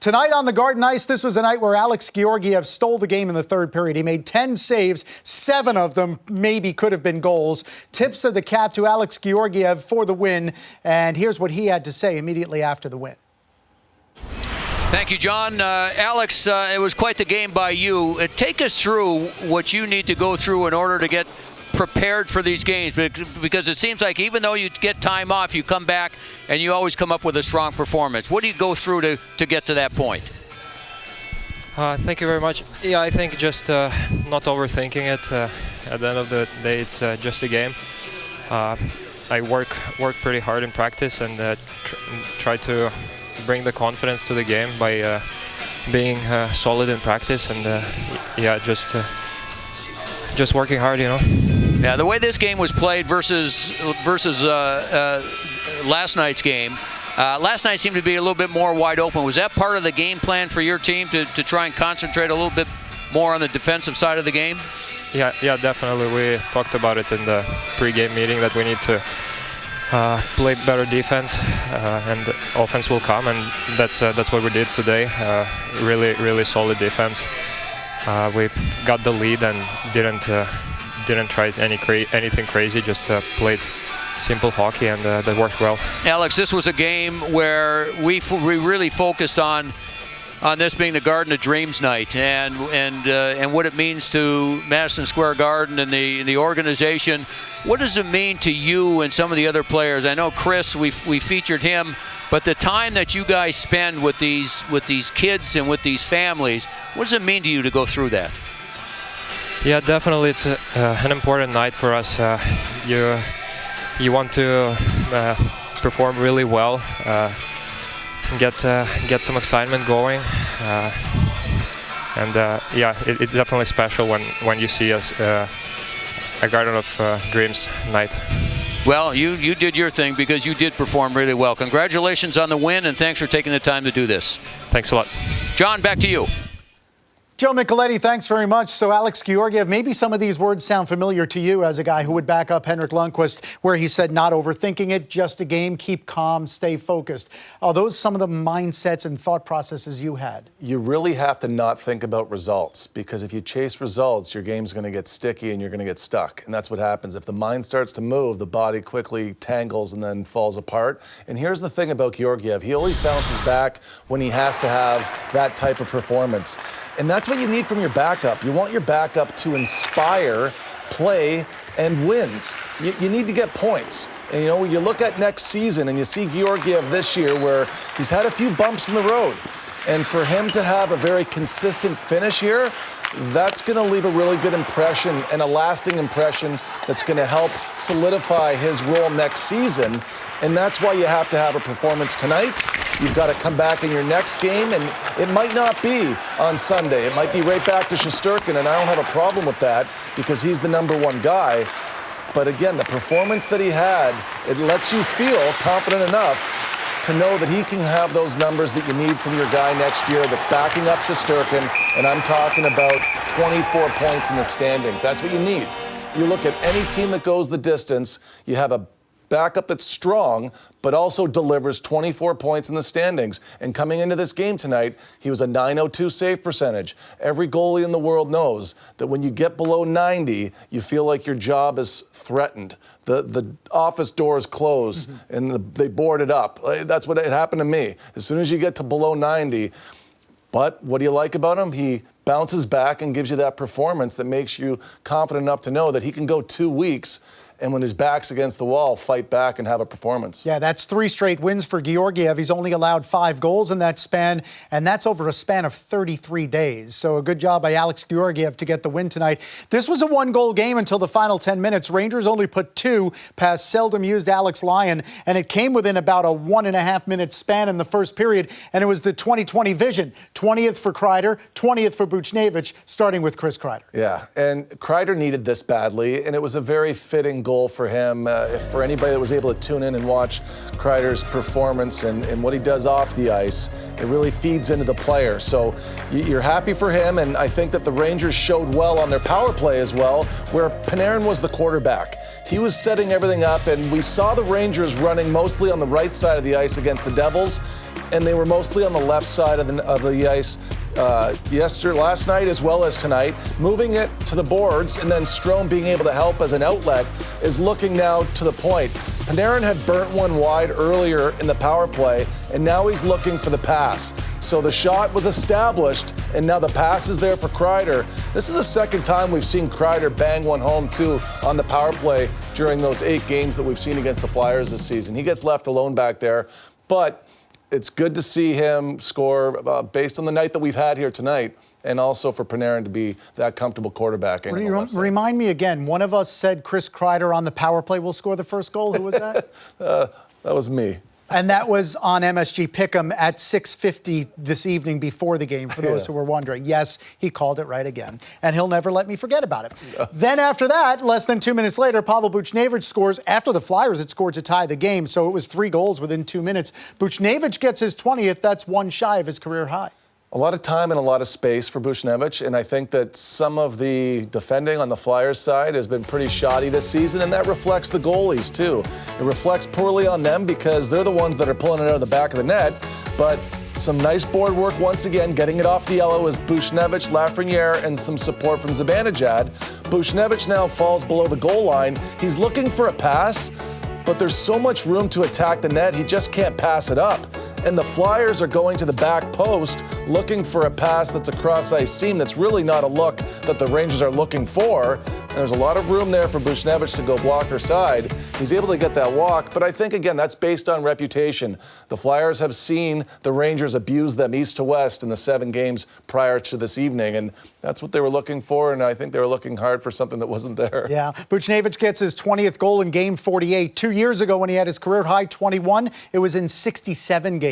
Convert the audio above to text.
Tonight on the Garden Ice, this was a night where Alex Georgiev stole the game in the third period. He made 10 saves, 7 of them maybe could have been goals. Tips of the cap to Alex Georgiev for the win, and here's what he had to say immediately after the win. Thank you, John. Alex, it was quite the game by you. Take us through what you need to go through in order to get prepared for these games, because it seems like even though you get time off, you come back and you always come up with a strong performance. What do you go through to get to that point? Thank you very much. Yeah, I think just not overthinking it. At the end of the day, it's just a game. I work pretty hard in practice and try to bring the confidence to the game by being solid in practice and yeah, just working hard, you know. Yeah, the way this game was played versus last night's game, last night seemed to be a little bit more wide open. Was that part of the game plan for your team to try and concentrate a little bit more on the defensive side of the game? Yeah, definitely. We talked about it in the pre-game meeting that we need to play better defense and offense will come, and that's what we did today. Really solid defense. We got the lead and didn't try anything crazy, just played simple hockey, and that worked well. Alex, this was a game where we really focused on this being the Garden of Dreams night and what it means to Madison Square Garden and the organization. What does it mean to you and some of the other players? I know Chris, we featured him, but the time that you guys spend with these kids and with these families, what does it mean to you to go through that? Yeah, definitely, it's an important night for us. You want to perform really well, get some excitement going, and yeah, it's definitely special when you see us a Garden of Dreams night. Well, you did your thing because you did perform really well. Congratulations on the win, and thanks for taking the time to do this. Thanks a lot. John, back to you. Joe Micheletti, thanks very much. So Alex Georgiev, maybe some of these words sound familiar to you as a guy who would back up Henrik Lundqvist, where he said not overthinking it, just a game, keep calm, stay focused. Are those some of the mindsets and thought processes you had? You really have to not think about results, because if you chase results, your game's going to get sticky and you're going to get stuck. And that's what happens. If the mind starts to move, the body quickly tangles and then falls apart. And here's the thing about Georgiev. He always bounces back when he has to have that type of performance. And that's what you need from your backup. You want your backup to inspire play and wins. You need to get points. And, you know, when you look at next season and you see Georgiev this year where he's had a few bumps in the road, and for him to have a very consistent finish here, that's going to leave a really good impression and a lasting impression that's going to help solidify his role next season. And that's why you have to have a performance tonight. You've got to come back in your next game, and it might not be on Sunday. It might be right back to Shesterkin, and I don't have a problem with that because he's the #1 guy. But again, the performance that he had, it lets you feel confident enough to know that he can have those numbers that you need from your guy next year that's backing up Shesterkin, and I'm talking about 24 points in the standings. That's what you need. You look at any team that goes the distance, you have a backup that's strong, but also delivers 24 points in the standings. And coming into this game tonight, he was a .902 save percentage. Every goalie in the world knows that when you get below 90, you feel like your job is threatened. The office doors close and they board it up. That's what happened to me. As soon as you get to below 90, but what do you like about him? He bounces back and gives you that performance that makes you confident enough to know that he can go 2 weeks and when his back's against the wall, fight back and have a performance. Yeah, that's 3 straight wins for Georgiev. He's only allowed 5 goals in that span, and that's over a span of 33 days. So a good job by Alex Georgiev to get the win tonight. This was a 1-goal game until the final 10 minutes. Rangers only put 2 past seldom-used Alex Lyon, and it came within about a 1.5-minute span in the first period, and it was the 2020 vision. 20th for Kreider, 20th for Buchnevich, starting with Chris Kreider. Yeah, and Kreider needed this badly, and it was a very fitting goal for him. For anybody that was able to tune in and watch Kreider's performance and what he does off the ice, it really feeds into the player. So you're happy for him, and I think that the Rangers showed well on their power play as well, where Panarin was the quarterback. He was setting everything up, and we saw the Rangers running mostly on the right side of the ice against the Devils. and they were mostly on the left side of the ice last night as well as tonight. Moving it to the boards, and then Strome being able to help as an outlet is looking now to the point. Panarin had burnt one wide earlier in the power play, and now he's looking for the pass. So the shot was established, and now the pass is there for Kreider. This is the second time we've seen Kreider bang one home, too, on the power play during those 8 games that we've seen against the Flyers this season. He gets left alone back there, but it's good to see him score based on the night that we've had here tonight, and also for Panarin to be that comfortable quarterbacking. Remind me again, one of us said Chris Kreider on the power play will score the first goal. Who was that? That was me. And that was on MSG Pick'em at 6:50 this evening before the game, for those who were wondering. Yes, he called it right again. And he'll never let me forget about it. Yeah. Then after that, less than 2 minutes later, Pavel Buchnevich scores. After the Flyers had scored to tie the game, so it was 3 goals within 2 minutes. Buchnevich gets his 20th. That's one shy of his career high. A lot of time and a lot of space for Buchnevich, and I think that some of the defending on the Flyers side has been pretty shoddy this season, and that reflects the goalies too. It reflects poorly on them because they're the ones that are pulling it out of the back of the net, but some nice board work once again, getting it off the yellow is Buchnevich, Lafreniere, and some support from Zibanejad. Buchnevich now falls below the goal line. He's looking for a pass, but there's so much room to attack the net, he just can't pass it up. And the Flyers are going to the back post looking for a pass that's a cross-ice seam that's really not a look that the Rangers are looking for. And there's a lot of room there for Buchnevich to go blocker side. He's able to get that walk, but I think, again, that's based on reputation. The Flyers have seen the Rangers abuse them east to west in the 7 games prior to this evening, and that's what they were looking for, and I think they were looking hard for something that wasn't there. Yeah, Buchnevich gets his 20th goal in Game 48. 2 years ago when he had his career-high 21, it was in 67 games.